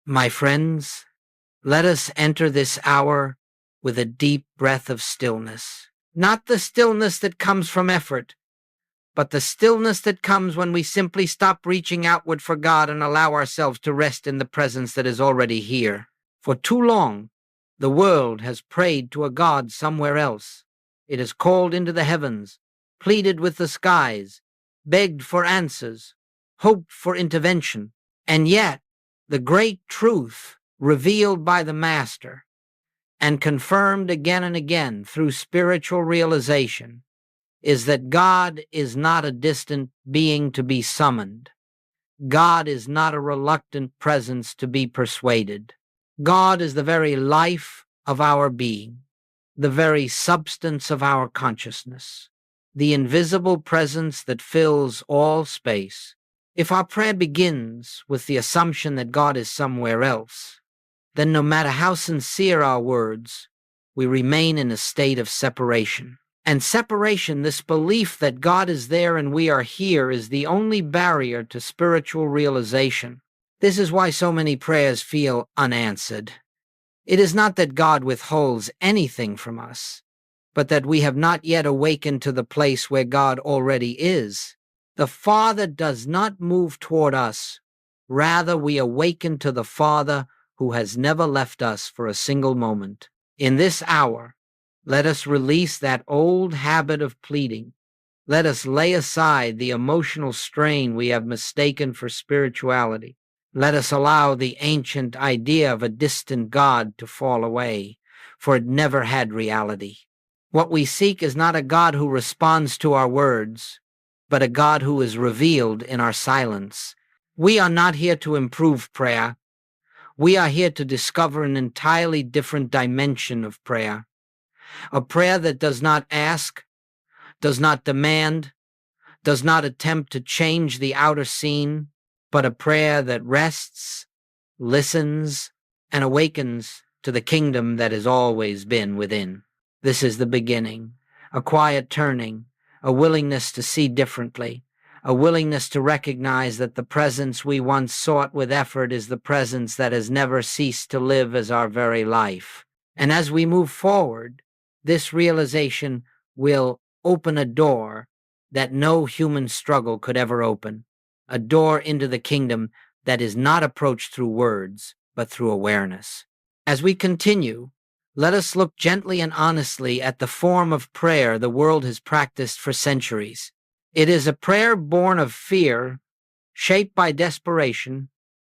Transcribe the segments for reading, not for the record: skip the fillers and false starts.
My friends, let us enter this hour with a deep breath of stillness. Not the stillness that comes from effort, but the stillness that comes when we simply stop reaching outward for God and allow ourselves to rest in the presence that is already here. For too long, the world has prayed to a God somewhere else. It has called into the heavens, pleaded with the skies, begged for answers, hoped for intervention. And yet, the great truth revealed by the Master and confirmed again and again through spiritual realization is that God is not a distant being to be summoned. God is not a reluctant presence to be persuaded. God is the very life of our being, the very substance of our consciousness, the invisible presence that fills all space. If our prayer begins with the assumption that God is somewhere else, then no matter how sincere our words, we remain in a state of separation. And separation, this belief that God is there and we are here, is the only barrier to spiritual realization. This is why so many prayers feel unanswered. It is not that God withholds anything from us, but that we have not yet awakened to the place where God already is. The Father does not move toward us. Rather, we awaken to the Father who has never left us for a single moment. In this hour, let us release that old habit of pleading. Let us lay aside the emotional strain we have mistaken for spirituality. Let us allow the ancient idea of a distant God to fall away, for it never had reality. What we seek is not a God who responds to our words, but a God who is revealed in our silence. We are not here to improve prayer. We are here to discover an entirely different dimension of prayer. A prayer that does not ask, does not demand, does not attempt to change the outer scene, but a prayer that rests, listens, and awakens to the kingdom that has always been within. This is the beginning, a quiet turning, a willingness to see differently, a willingness to recognize that the presence we once sought with effort is the presence that has never ceased to live as our very life. And as we move forward, this realization will open a door that no human struggle could ever open, a door into the kingdom that is not approached through words, but through awareness. As we continue, let us look gently and honestly at the form of prayer the world has practiced for centuries. It is a prayer born of fear, shaped by desperation,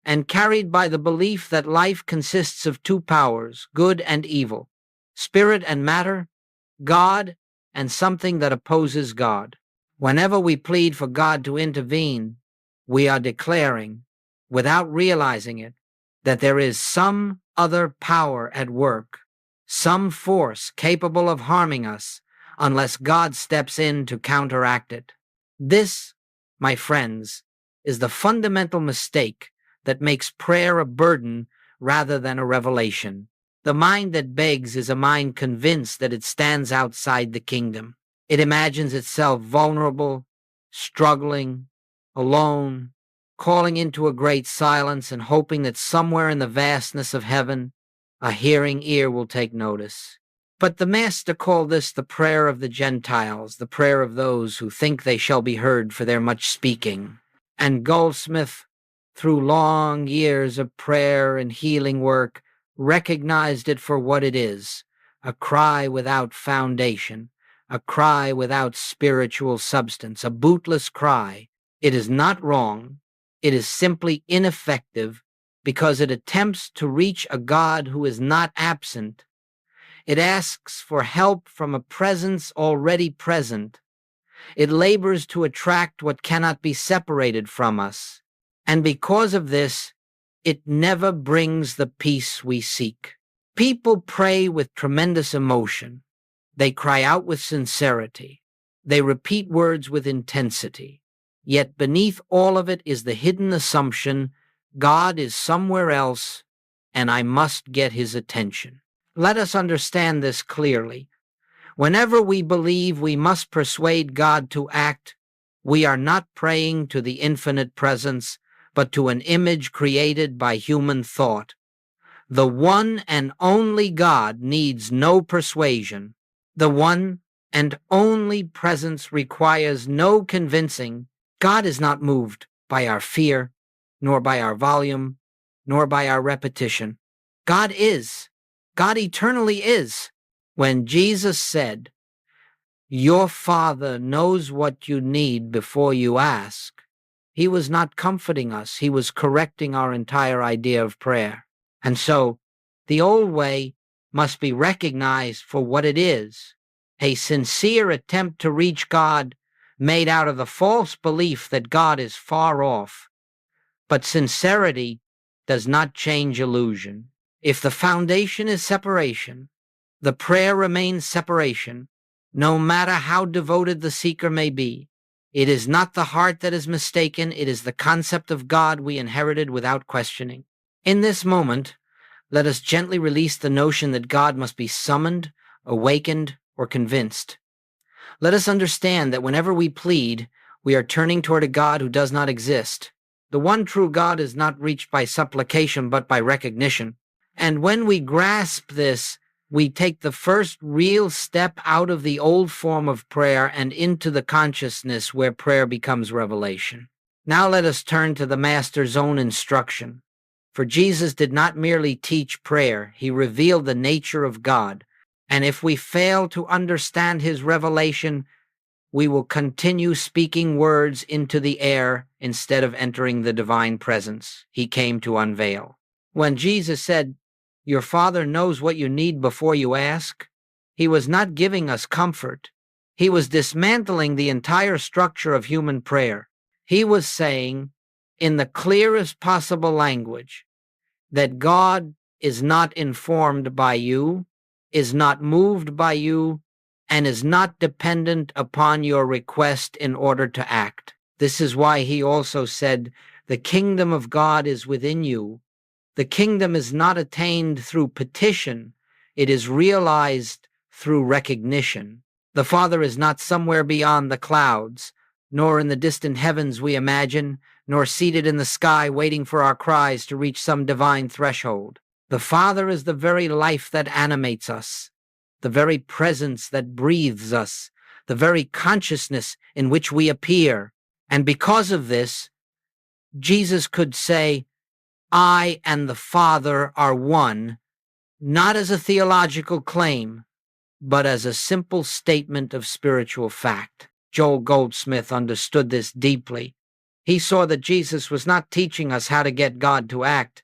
and carried by the belief that life consists of two powers, good and evil, spirit and matter, God and something that opposes God. Whenever we plead for God to intervene, we are declaring, without realizing it, that there is some other power at work, some force capable of harming us unless God steps in to counteract it. This, my friends, is the fundamental mistake that makes prayer a burden rather than a revelation. The mind that begs is a mind convinced that it stands outside the kingdom. It imagines itself vulnerable, struggling, alone, calling into a great silence and hoping that somewhere in the vastness of heaven, a hearing ear will take notice. But the Master called this the prayer of the Gentiles, the prayer of those who think they shall be heard for their much speaking. And Goldsmith, through long years of prayer and healing work, recognized it for what it is, a cry without foundation, a cry without spiritual substance, a bootless cry. It is not wrong. It is simply ineffective because it attempts to reach a God who is not absent. It asks for help from a presence already present. It labors to attract what cannot be separated from us. And because of this, it never brings the peace we seek. People pray with tremendous emotion. They cry out with sincerity. They repeat words with intensity. Yet beneath all of it is the hidden assumption, God is somewhere else, and I must get his attention. Let us understand this clearly. Whenever we believe we must persuade God to act, we are not praying to the infinite presence, but to an image created by human thought. The one and only God needs no persuasion. The one and only presence requires no convincing. God is not moved by our fear, nor by our volume, nor by our repetition. God is. God eternally is. When Jesus said, "Your Father knows what you need before you ask," he was not comforting us. He was correcting our entire idea of prayer. And so, the old way must be recognized for what it is, a sincere attempt to reach God made out of the false belief that God is far off. But sincerity does not change illusion. If the foundation is separation, the prayer remains separation, no matter how devoted the seeker may be. It is not the heart that is mistaken, it is the concept of God we inherited without questioning. In this moment, let us gently release the notion that God must be summoned, awakened, or convinced. Let us understand that whenever we plead, we are turning toward a God who does not exist. The one true God is not reached by supplication but by recognition. And when we grasp this, we take the first real step out of the old form of prayer and into the consciousness where prayer becomes revelation. Now let us turn to the Master's own instruction. For Jesus did not merely teach prayer, he revealed the nature of God. And if we fail to understand his revelation, we will continue speaking words into the air instead of entering the divine presence he came to unveil. When Jesus said, "Your Father knows what you need before you ask," he was not giving us comfort. He was dismantling the entire structure of human prayer. He was saying, in the clearest possible language, that God is not informed by you, is not moved by you, and is not dependent upon your request in order to act. This is why he also said, "The kingdom of God is within you." The kingdom is not attained through petition, it is realized through recognition. The Father is not somewhere beyond the clouds, nor in the distant heavens we imagine, nor seated in the sky waiting for our cries to reach some divine threshold. The Father is the very life that animates us, the very presence that breathes us, the very consciousness in which we appear. And because of this, Jesus could say, "I and the Father are one," not as a theological claim, but as a simple statement of spiritual fact. Joel Goldsmith understood this deeply. He saw that Jesus was not teaching us how to get God to act.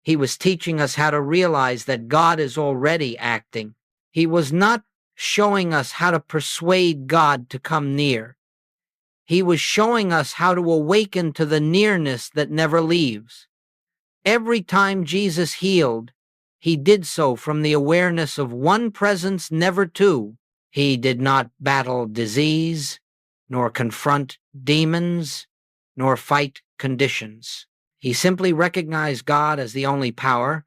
He was teaching us how to realize that God is already acting. He was not showing us how to persuade God to come near. He was showing us how to awaken to the nearness that never leaves. Every time Jesus healed, he did so from the awareness of one presence, never two. He did not battle disease, nor confront demons, nor fight conditions. He simply recognized God as the only power,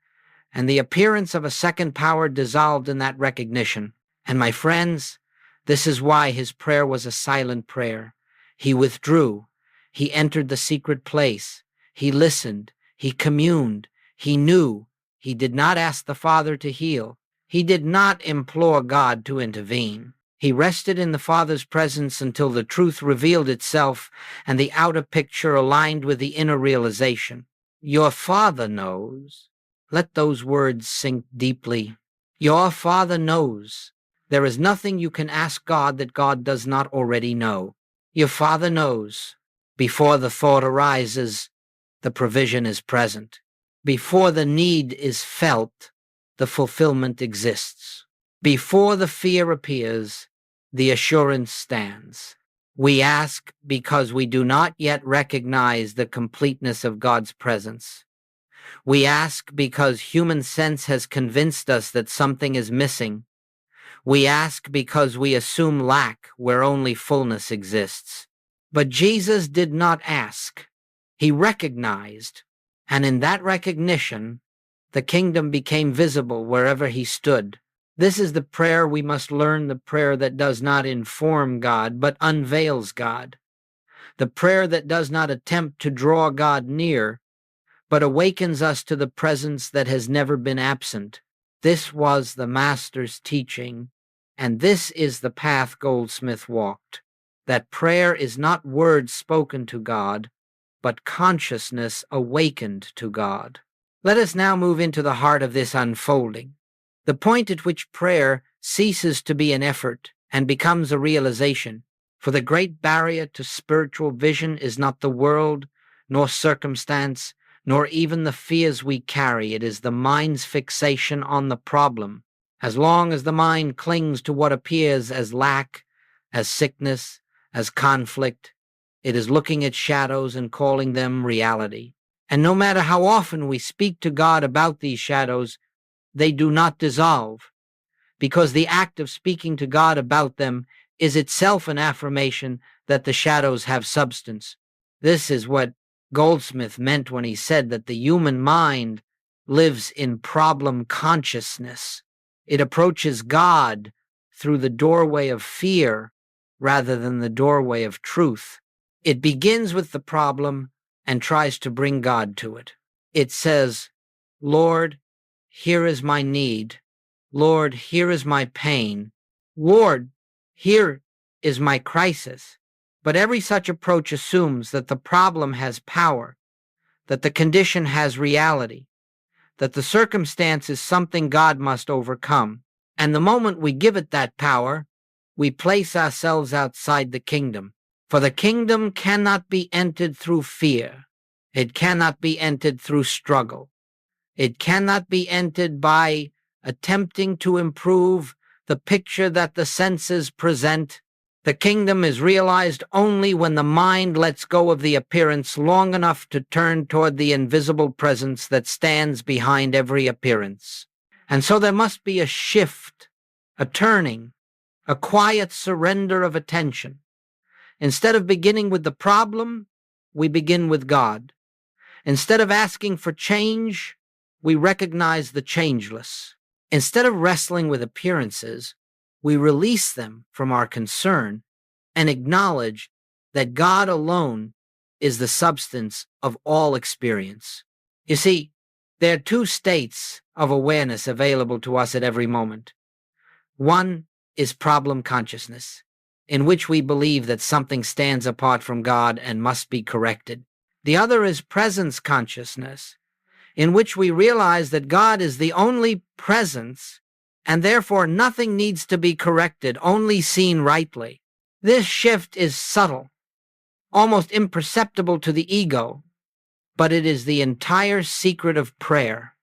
and the appearance of a second power dissolved in that recognition. And my friends, this is why his prayer was a silent prayer. He withdrew. He entered the secret place. He listened. He communed. He knew. He did not ask the Father to heal. He did not implore God to intervene. He rested in the Father's presence until the truth revealed itself and the outer picture aligned with the inner realization. Your Father knows. Let those words sink deeply. Your Father knows. There is nothing you can ask God that God does not already know. Your Father knows. Before the thought arises, the provision is present. Before the need is felt, the fulfillment exists. Before the fear appears, the assurance stands. We ask because we do not yet recognize the completeness of God's presence. We ask because human sense has convinced us that something is missing. We ask because we assume lack where only fullness exists. But Jesus did not ask. He recognized, and in that recognition, the kingdom became visible wherever he stood. This is the prayer we must learn, the prayer that does not inform God, but unveils God. the prayer that does not attempt to draw God near, but awakens us to the presence that has never been absent. This was the Master's teaching, and this is the path Goldsmith walked, that prayer is not words spoken to God, but consciousness awakened to God. Let us now move into the heart of this unfolding, the point at which prayer ceases to be an effort and becomes a realization. For the great barrier to spiritual vision is not the world, nor circumstance, nor even the fears we carry. It is the mind's fixation on the problem. As long as the mind clings to what appears as lack, as sickness, as conflict, it is looking at shadows and calling them reality. And no matter how often we speak to God about these shadows, they do not dissolve, because the act of speaking to God about them is itself an affirmation that the shadows have substance. This is what Goldsmith meant when he said that the human mind lives in problem consciousness. It approaches God through the doorway of fear rather than the doorway of truth. It begins with the problem and tries to bring God to it. It says, Lord, here is my need. Lord, here is my pain. Lord, here is my crisis. But every such approach assumes that the problem has power, that the condition has reality, that the circumstance is something God must overcome. And the moment we give it that power, we place ourselves outside the kingdom. For the kingdom cannot be entered through fear. It cannot be entered through struggle. It cannot be entered by attempting to improve the picture that the senses present. The kingdom is realized only when the mind lets go of the appearance long enough to turn toward the invisible presence that stands behind every appearance. And so there must be a shift, a turning, a quiet surrender of attention. Instead of beginning with the problem, we begin with God. Instead of asking for change, we recognize the changeless. Instead of wrestling with appearances, we release them from our concern and acknowledge that God alone is the substance of all experience. You see, there are two states of awareness available to us at every moment. One is problem consciousness, in which we believe that something stands apart from God and must be corrected. The other is presence consciousness, in which we realize that God is the only presence, and therefore nothing needs to be corrected, only seen rightly. This shift is subtle, almost imperceptible to the ego, but it is the entire secret of prayer.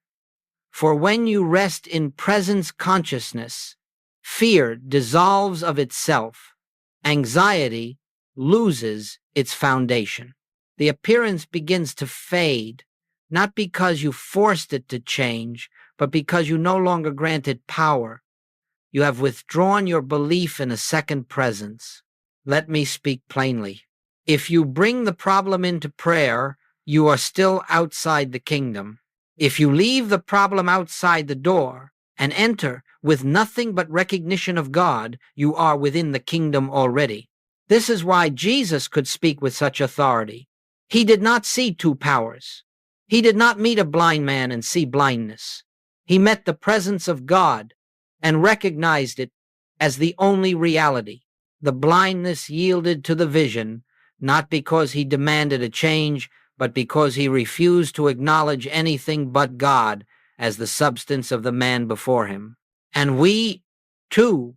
For when you rest in presence consciousness, fear dissolves of itself, anxiety loses its foundation. The appearance begins to fade, not because you forced it to change, but because you no longer grant it power. You have withdrawn your belief in a second presence. Let me speak plainly. If you bring the problem into prayer, you are still outside the kingdom. If you leave the problem outside the door and enter with nothing but recognition of God, you are within the kingdom already. This is why Jesus could speak with such authority. He did not see two powers. He did not meet a blind man and see blindness. He met the presence of God and recognized it as the only reality. The blindness yielded to the vision, not because he demanded a change, but because he refused to acknowledge anything but God as the substance of the man before him. And we, too,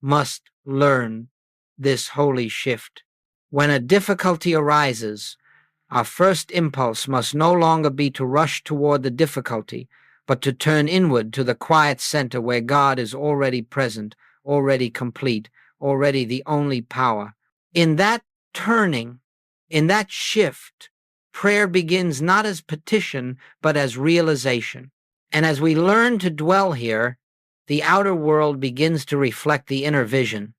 must learn this holy shift. When a difficulty arises, our first impulse must no longer be to rush toward the difficulty, but to turn inward to the quiet center where God is already present, already complete, already the only power. In that turning, in that shift, prayer begins not as petition, but as realization. And as we learn to dwell here, the outer world begins to reflect the inner vision.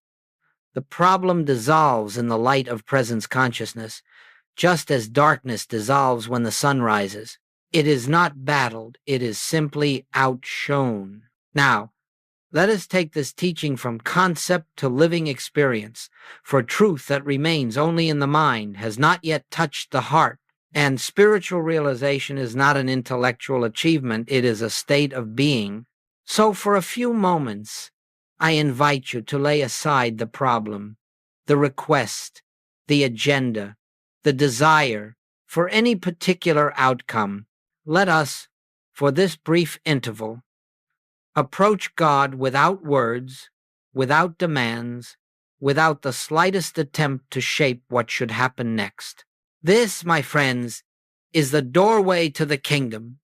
The problem dissolves in the light of presence consciousness, just as darkness dissolves when the sun rises. It is not battled, it is simply outshone. Now, Let us take this teaching from concept to living experience, for truth that remains only in the mind has not yet touched the heart, and spiritual realization is not an intellectual achievement, it is a state of being. So for a few moments, I invite you to lay aside the problem, the request, the agenda, the desire for any particular outcome. Let us, for this brief interval, approach God without words, without demands, without the slightest attempt to shape what should happen next. This, my friends, is the doorway to the kingdom.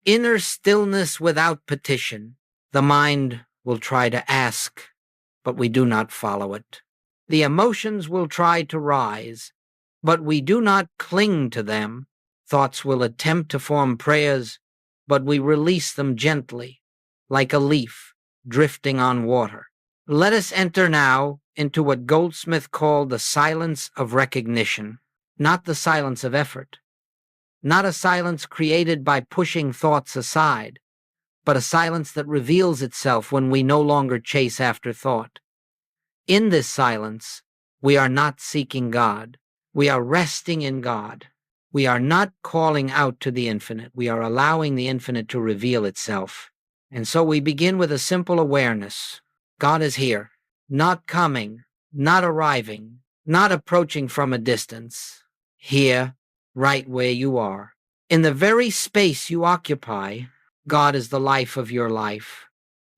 Inner stillness without petition. The mind will try to ask, but we do not follow it. The emotions will try to rise, but we do not cling to them. Thoughts will attempt to form prayers, but we release them gently, like a leaf drifting on water. Let us enter now into what Goldsmith called the silence of recognition, not the silence of effort, not a silence created by pushing thoughts aside, but a silence that reveals itself when we no longer chase after thought. In this silence, we are not seeking God. We are resting in God. We are not calling out to the infinite. We are allowing the infinite to reveal itself. And so we begin with a simple awareness. God is here, not coming, not arriving, not approaching from a distance. Here, right where you are. In the very space you occupy, God is the life of your life,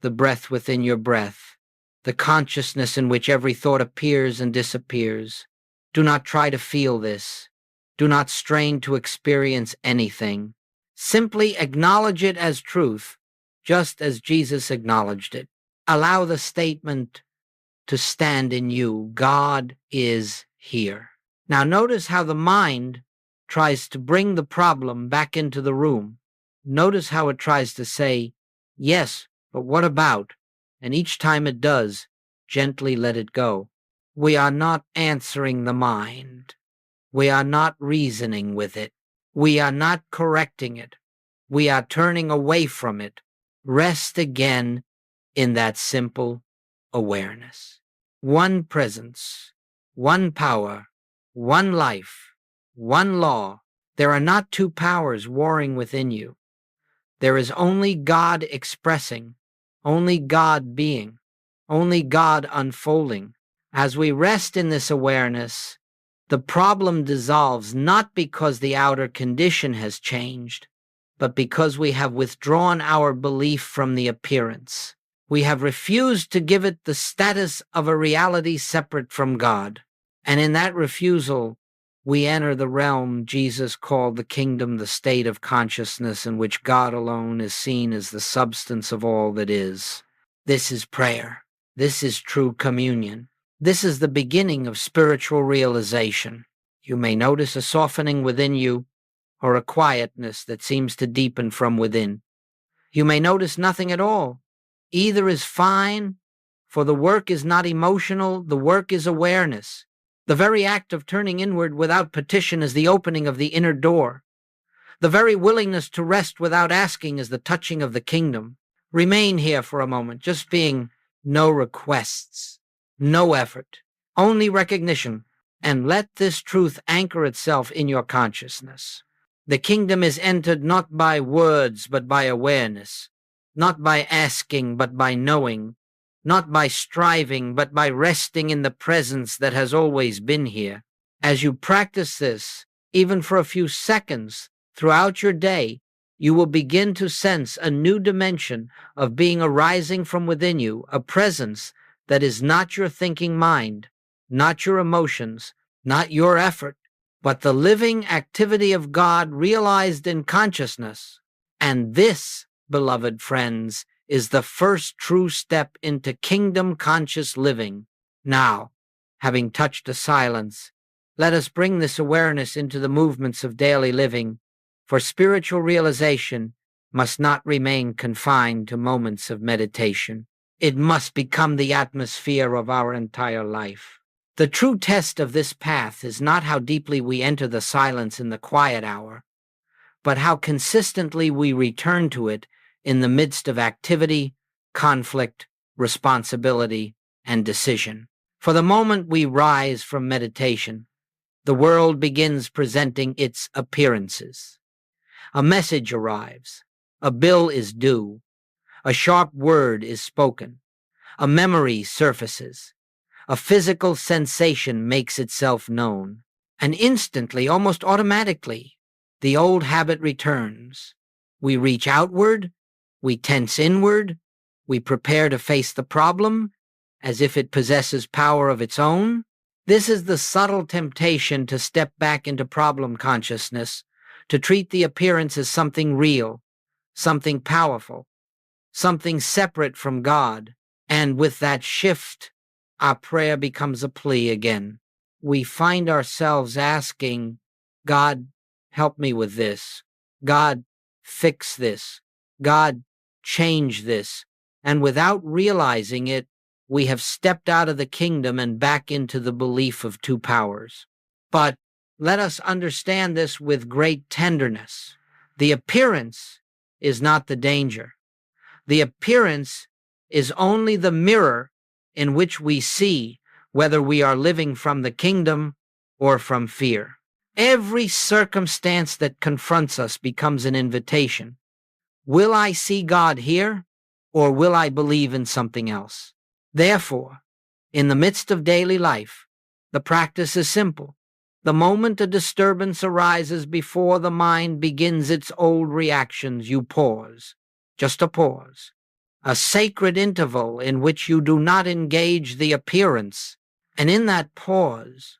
the breath within your breath, the consciousness in which every thought appears and disappears. Do not try to feel this. Do not strain to experience anything. Simply acknowledge it as truth, just as Jesus acknowledged it. Allow the statement to stand in you. God is here. Now notice how the mind tries to bring the problem back into the room. Notice how it tries to say, yes, but what about? And each time it does, gently let it go. We are not answering the mind. We are not reasoning with it. We are not correcting it. We are turning away from it. Rest again in that simple awareness. One presence, one power, one life, one law. There are not two powers warring within you. There is only God expressing, only God being, only God unfolding. As we rest in this awareness, the problem dissolves not because the outer condition has changed, but because we have withdrawn our belief from the appearance. We have refused to give it the status of a reality separate from God. And in that refusal, we enter the realm Jesus called the kingdom, the state of consciousness in which God alone is seen as the substance of all that is. This is prayer. This is true communion. This is the beginning of spiritual realization. You may notice a softening within you or a quietness that seems to deepen from within. You may notice nothing at all. Either is fine, for the work is not emotional, the work is awareness. The very act of turning inward without petition is the opening of the inner door. The very willingness to rest without asking is the touching of the kingdom. Remain here for a moment, just being no requests, no effort, only recognition, and let this truth anchor itself in your consciousness. The kingdom is entered not by words but by awareness, not by asking but by knowing, not by striving, but by resting in the presence that has always been here. As you practice this, even for a few seconds throughout your day, you will begin to sense a new dimension of being arising from within you, a presence that is not your thinking mind, not your emotions, not your effort, but the living activity of God realized in consciousness. And this, beloved friends, is the first true step into kingdom-conscious living. Now, having touched the silence, let us bring this awareness into the movements of daily living, for spiritual realization must not remain confined to moments of meditation. It must become the atmosphere of our entire life. The true test of this path is not how deeply we enter the silence in the quiet hour, but how consistently we return to it in the midst of activity, conflict, responsibility, and decision. For the moment we rise from meditation, the world begins presenting its appearances. A message arrives. A bill is due. A sharp word is spoken. A memory surfaces. A physical sensation makes itself known. And instantly, almost automatically, the old habit returns. We reach outward, we tense inward, we prepare to face the problem as if it possesses power of its own. This is the subtle temptation to step back into problem consciousness, to treat the appearance as something real, something powerful, something separate from God. And with that shift, our prayer becomes a plea again. We find ourselves asking, God, help me with this. God, fix this. God, change this. And without realizing it, we have stepped out of the kingdom and back into the belief of two powers. But let us understand this with great tenderness. The appearance is not the danger. The appearance is only the mirror in which we see whether we are living from the kingdom or from fear. Every circumstance that confronts us becomes an invitation. Will I see God here, or will I believe in something else? Therefore, in the midst of daily life, the practice is simple. The moment a disturbance arises before the mind begins its old reactions, you pause. Just a pause. A sacred interval in which you do not engage the appearance. And in that pause,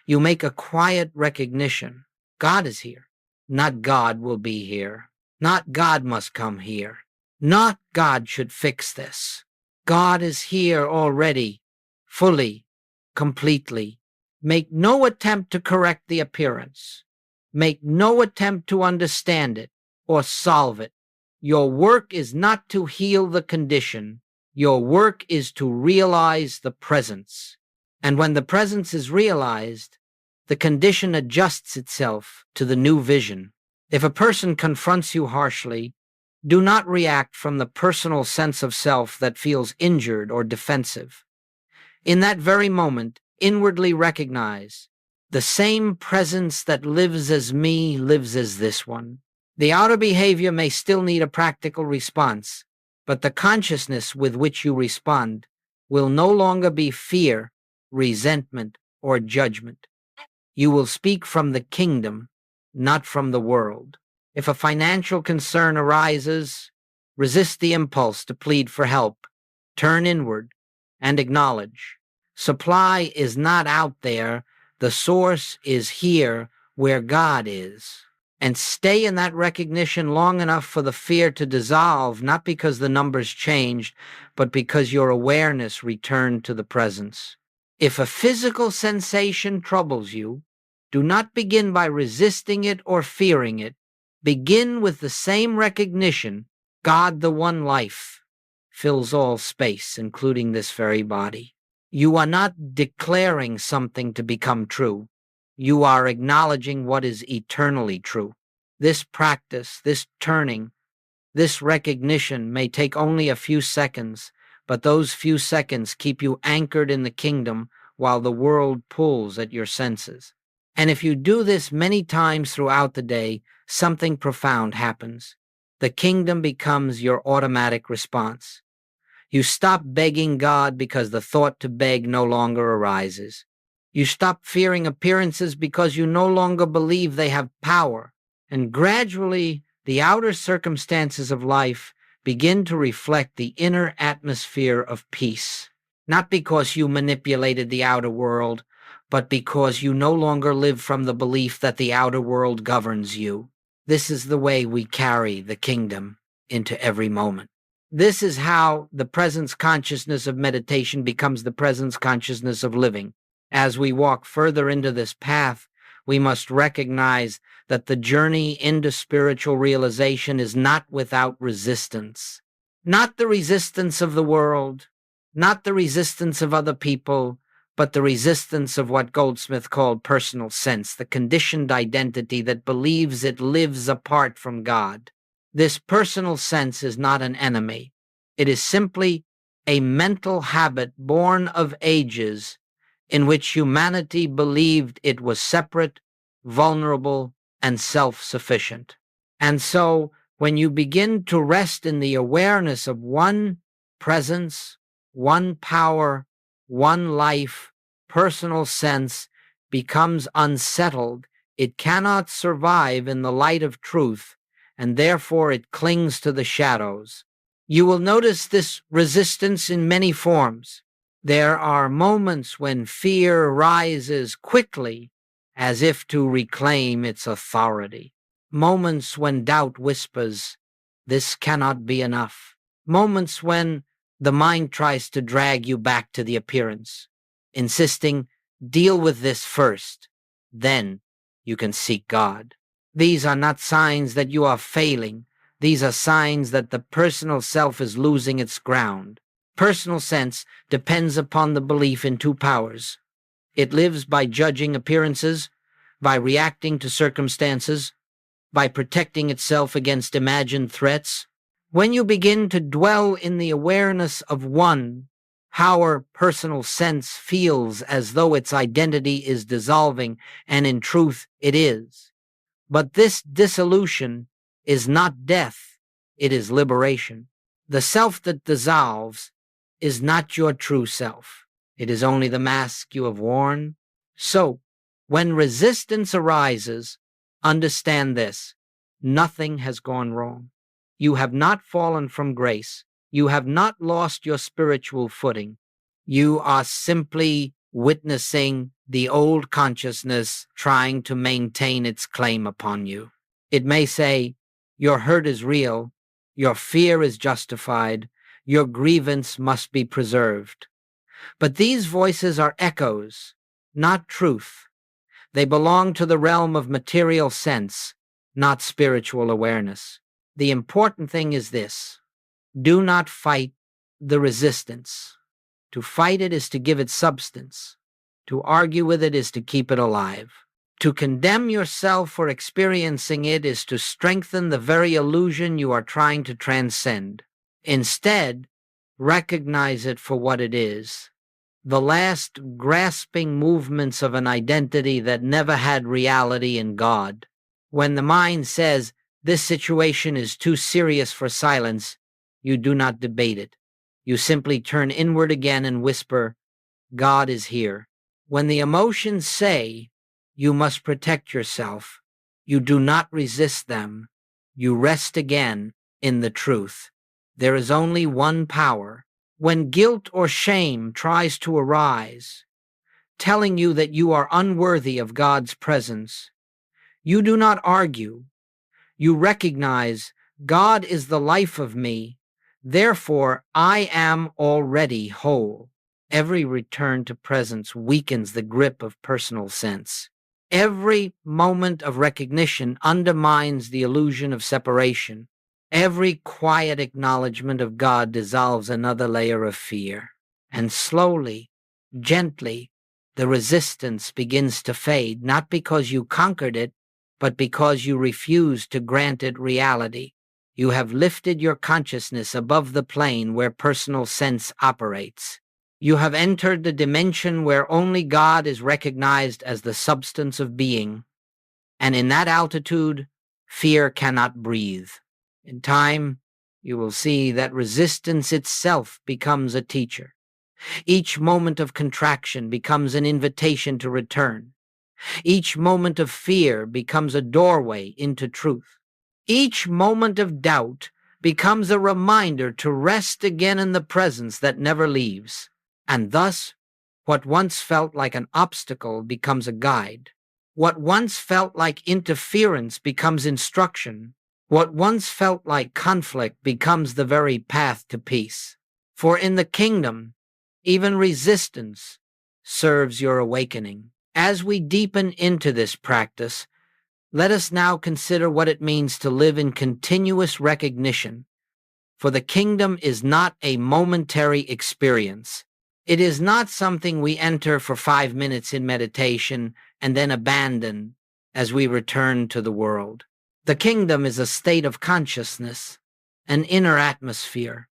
you make a quiet recognition. God is here. Not God will be here. Not God must come here. Not God should fix this. God is here already, fully, completely. Make no attempt to correct the appearance. Make no attempt to understand it or solve it. Your work is not to heal the condition. Your work is to realize the presence. And when the presence is realized, the condition adjusts itself to the new vision. If a person confronts you harshly, do not react from the personal sense of self that feels injured or defensive. In that very moment, inwardly recognize the same presence that lives as me lives as this one. The outer behavior may still need a practical response, but the consciousness with which you respond will no longer be fear, resentment, or judgment. You will speak from the kingdom, not from the world. If a financial concern arises, resist the impulse to plead for help. Turn inward and acknowledge. Supply is not out there. The source is here where God is. And stay in that recognition long enough for the fear to dissolve, not because the numbers changed, but because your awareness returned to the presence. If a physical sensation troubles you, do not begin by resisting it or fearing it. Begin with the same recognition. God, the one life, fills all space, including this very body. You are not declaring something to become true. You are acknowledging what is eternally true. This practice, this turning, this recognition may take only a few seconds, but those few seconds keep you anchored in the kingdom while the world pulls at your senses. And if you do this many times throughout the day, something profound happens. The kingdom becomes your automatic response. You stop begging God because the thought to beg no longer arises. You stop fearing appearances because you no longer believe they have power. And gradually, the outer circumstances of life begin to reflect the inner atmosphere of peace. Not because you manipulated the outer world, but because you no longer live from the belief that the outer world governs you. This is the way we carry the kingdom into every moment. This is how the presence consciousness of meditation becomes the presence consciousness of living. As we walk further into this path, we must recognize that the journey into spiritual realization is not without resistance. Not the resistance of the world, not the resistance of other people, but the resistance of what Goldsmith called personal sense, the conditioned identity that believes it lives apart from God. This personal sense is not an enemy. It is simply a mental habit born of ages in which humanity believed it was separate, vulnerable, and self-sufficient. And so, when you begin to rest in the awareness of one presence, one power, one life, personal sense becomes unsettled, it cannot survive in the light of truth, and therefore it clings to the shadows. You will notice this resistance in many forms. There are moments when fear rises quickly as if to reclaim its authority. Moments when doubt whispers, "This cannot be enough." Moments when the mind tries to drag you back to the appearance, insisting, "Deal with this first, then you can seek God." These are not signs that you are failing. These are signs that the personal self is losing its ground. Personal sense depends upon the belief in two powers. It lives by judging appearances, by reacting to circumstances, by protecting itself against imagined threats. When you begin to dwell in the awareness of one, our personal sense feels as though its identity is dissolving, and in truth it is. But this dissolution is not death, it is liberation. The self that dissolves is not your true self. It is only the mask you have worn. So, when resistance arises, understand this: nothing has gone wrong. You have not fallen from grace. You have not lost your spiritual footing. You are simply witnessing the old consciousness trying to maintain its claim upon you. It may say, "Your hurt is real, your fear is justified, your grievance must be preserved." But these voices are echoes, not truth. They belong to the realm of material sense, not spiritual awareness. The important thing is this: do not fight the resistance. To fight it is to give it substance. To argue with it is to keep it alive. To condemn yourself for experiencing it is to strengthen the very illusion you are trying to transcend. Instead, recognize it for what it is: the last grasping movements of an identity that never had reality in God. When the mind says, "This situation is too serious for silence," you do not debate it. You simply turn inward again and whisper, "God is here." When the emotions say, "You must protect yourself," you do not resist them. You rest again in the truth. There is only one power. When guilt or shame tries to arise, telling you that you are unworthy of God's presence, you do not argue. You recognize, "God is the life of me, therefore I am already whole." Every return to presence weakens the grip of personal sense. Every moment of recognition undermines the illusion of separation. Every quiet acknowledgement of God dissolves another layer of fear. And slowly, gently, the resistance begins to fade, not because you conquered it, but because you refuse to grant it reality. You have lifted your consciousness above the plane where personal sense operates. You have entered the dimension where only God is recognized as the substance of being. And in that altitude, fear cannot breathe. In time, you will see that resistance itself becomes a teacher. Each moment of contraction becomes an invitation to return. Each moment of fear becomes a doorway into truth. Each moment of doubt becomes a reminder to rest again in the presence that never leaves. And thus, what once felt like an obstacle becomes a guide. What once felt like interference becomes instruction. What once felt like conflict becomes the very path to peace. For in the kingdom, even resistance serves your awakening. As we deepen into this practice, let us now consider what it means to live in continuous recognition. For the kingdom is not a momentary experience. It is not something we enter for 5 minutes in meditation and then abandon as we return to the world. The kingdom is a state of consciousness, an inner atmosphere,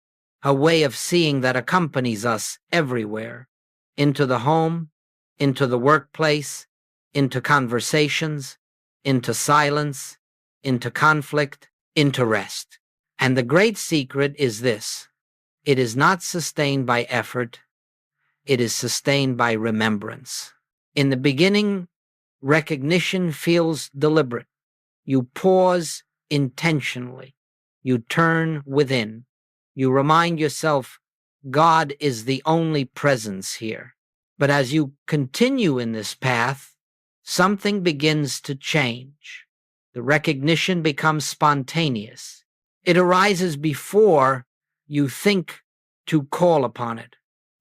a way of seeing that accompanies us everywhere, into the home, into the workplace, into conversations, into silence, into conflict, into rest. And the great secret is this: it is not sustained by effort, it is sustained by remembrance. In the beginning, recognition feels deliberate. You pause intentionally. You turn within. You remind yourself, God is the only presence here. But as you continue in this path, something begins to change. The recognition becomes spontaneous. It arises before you think to call upon it,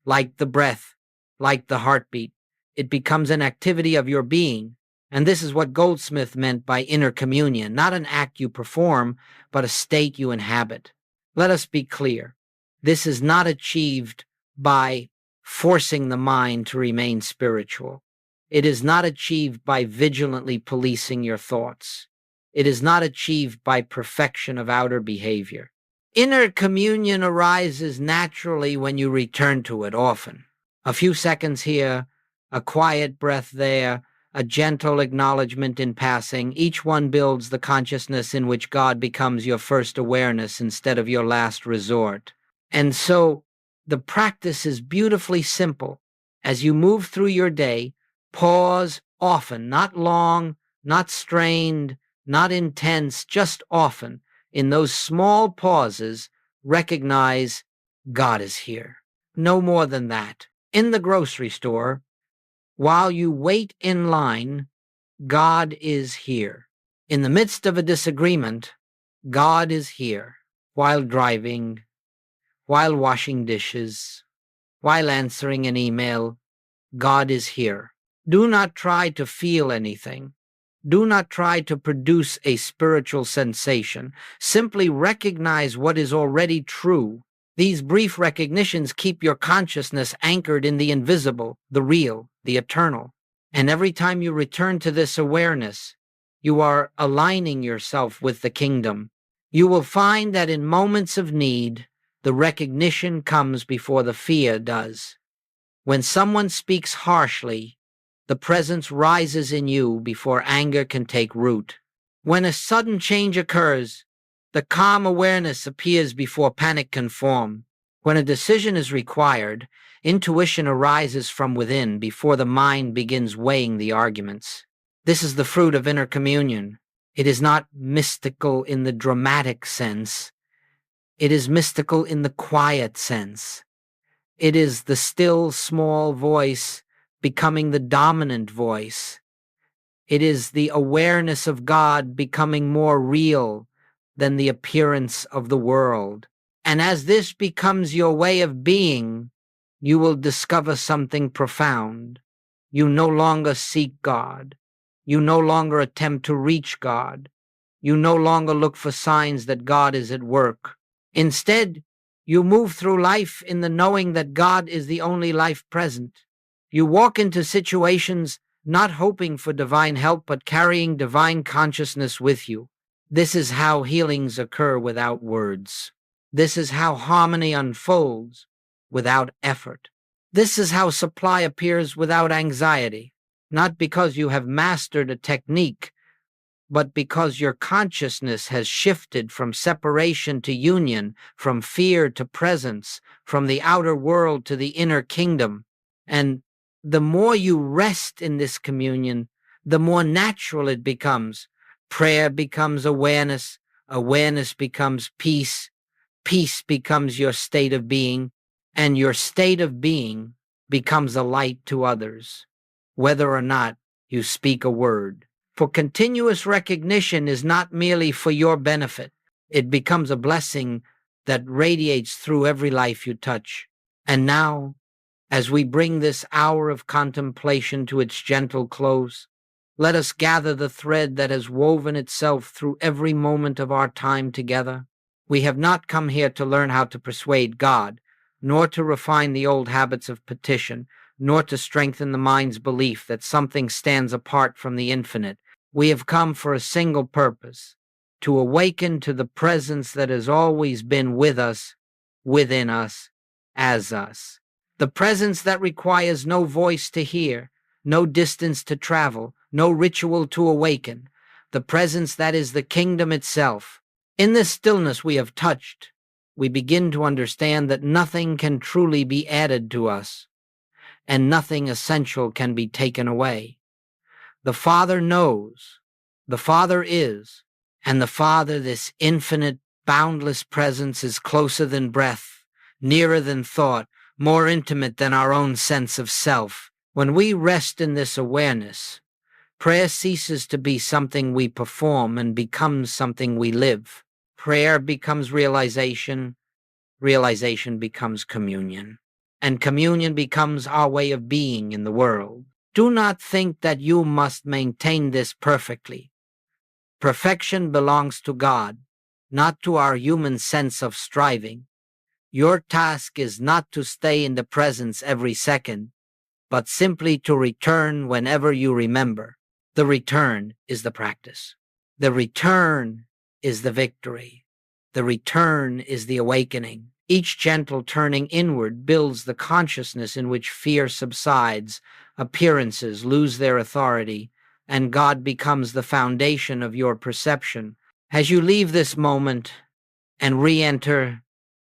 like the breath, like the heartbeat. It becomes an activity of your being. And this is what Goldsmith meant by inner communion, not an act you perform, but a state you inhabit. Let us be clear. This is not achieved by forcing the mind to remain spiritual. It is not achieved by vigilantly policing your thoughts. It is not achieved by perfection of outer behavior. Inner communion arises naturally when you return to it often. A few seconds here, a quiet breath there, a gentle acknowledgement in passing. Each one builds the consciousness in which God becomes your first awareness instead of your last resort. And so the practice is beautifully simple. As you move through your day, pause often, not long, not strained, not intense, just often. In those small pauses, recognize God is here. No more than that. In the grocery store, while you wait in line, God is here. In the midst of a disagreement, God is here. While driving, while washing dishes, while answering an email, God is here. Do not try to feel anything. Do not try to produce a spiritual sensation. Simply recognize what is already true. These brief recognitions keep your consciousness anchored in the invisible, the real, the eternal. And every time you return to this awareness, you are aligning yourself with the kingdom. You will find that in moments of need, the recognition comes before the fear does. When someone speaks harshly, the presence rises in you before anger can take root. When a sudden change occurs, the calm awareness appears before panic can form. When a decision is required, intuition arises from within before the mind begins weighing the arguments. This is the fruit of inner communion. It is not mystical in the dramatic sense. It is mystical in the quiet sense. It is the still, small voice becoming the dominant voice. It is the awareness of God becoming more real than the appearance of the world. And as this becomes your way of being, you will discover something profound. You no longer seek God. You no longer attempt to reach God. You no longer look for signs that God is at work. Instead, you move through life in the knowing that God is the only life present. You walk into situations not hoping for divine help, but carrying divine consciousness with you. This is how healings occur without words. This is how harmony unfolds without effort. This is how supply appears without anxiety, not because you have mastered a technique, but because your consciousness has shifted from separation to union, from fear to presence, from the outer world to the inner kingdom. And the more you rest in this communion, the more natural it becomes. Prayer becomes awareness, awareness becomes peace, peace becomes your state of being, and your state of being becomes a light to others, whether or not you speak a word. For continuous recognition is not merely for your benefit. It becomes a blessing that radiates through every life you touch. And now, as we bring this hour of contemplation to its gentle close, let us gather the thread that has woven itself through every moment of our time together. We have not come here to learn how to persuade God, nor to refine the old habits of petition, nor to strengthen the mind's belief that something stands apart from the infinite. We have come for a single purpose: to awaken to the presence that has always been with us, within us, as us. The presence that requires no voice to hear, no distance to travel, no ritual to awaken. The presence that is the kingdom itself. In this stillness we have touched, we begin to understand that nothing can truly be added to us, and nothing essential can be taken away. The Father knows, the Father is, and the Father, this infinite, boundless presence, is closer than breath, nearer than thought, more intimate than our own sense of self. When we rest in this awareness, prayer ceases to be something we perform and becomes something we live. Prayer becomes realization, realization becomes communion, and communion becomes our way of being in the world. Do not think that you must maintain this perfectly. Perfection belongs to God, not to our human sense of striving. Your task is not to stay in the presence every second, but simply to return whenever you remember. The return is the practice. The return is the victory. The return is the awakening. Each gentle turning inward builds the consciousness in which fear subsides, appearances lose their authority, and God becomes the foundation of your perception. As you leave this moment and re-enter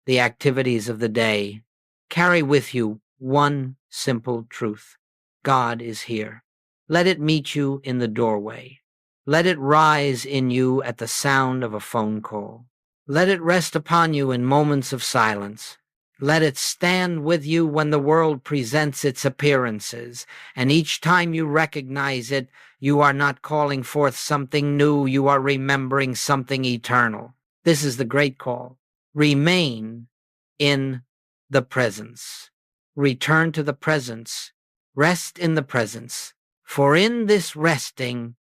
the activities of the day, carry with you one simple truth. God is here. Let it meet you in the doorway. Let it rise in you at the sound of a phone call. Let it rest upon you in moments of silence. Let it stand with you when the world presents its appearances, and each time you recognize it, you are not calling forth something new, you are remembering something eternal. This is the great call. Remain in the presence. Return to the presence. Rest in the presence. For in this resting,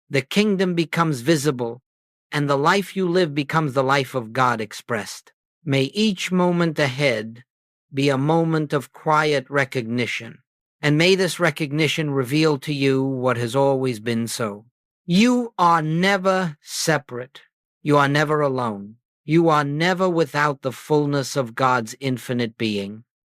the kingdom becomes visible, and the life you live becomes the life of God expressed. May each moment ahead be a moment of quiet recognition, and may this recognition reveal to you what has always been so. You are never separate. You are never alone. You are never without the fullness of God's infinite being.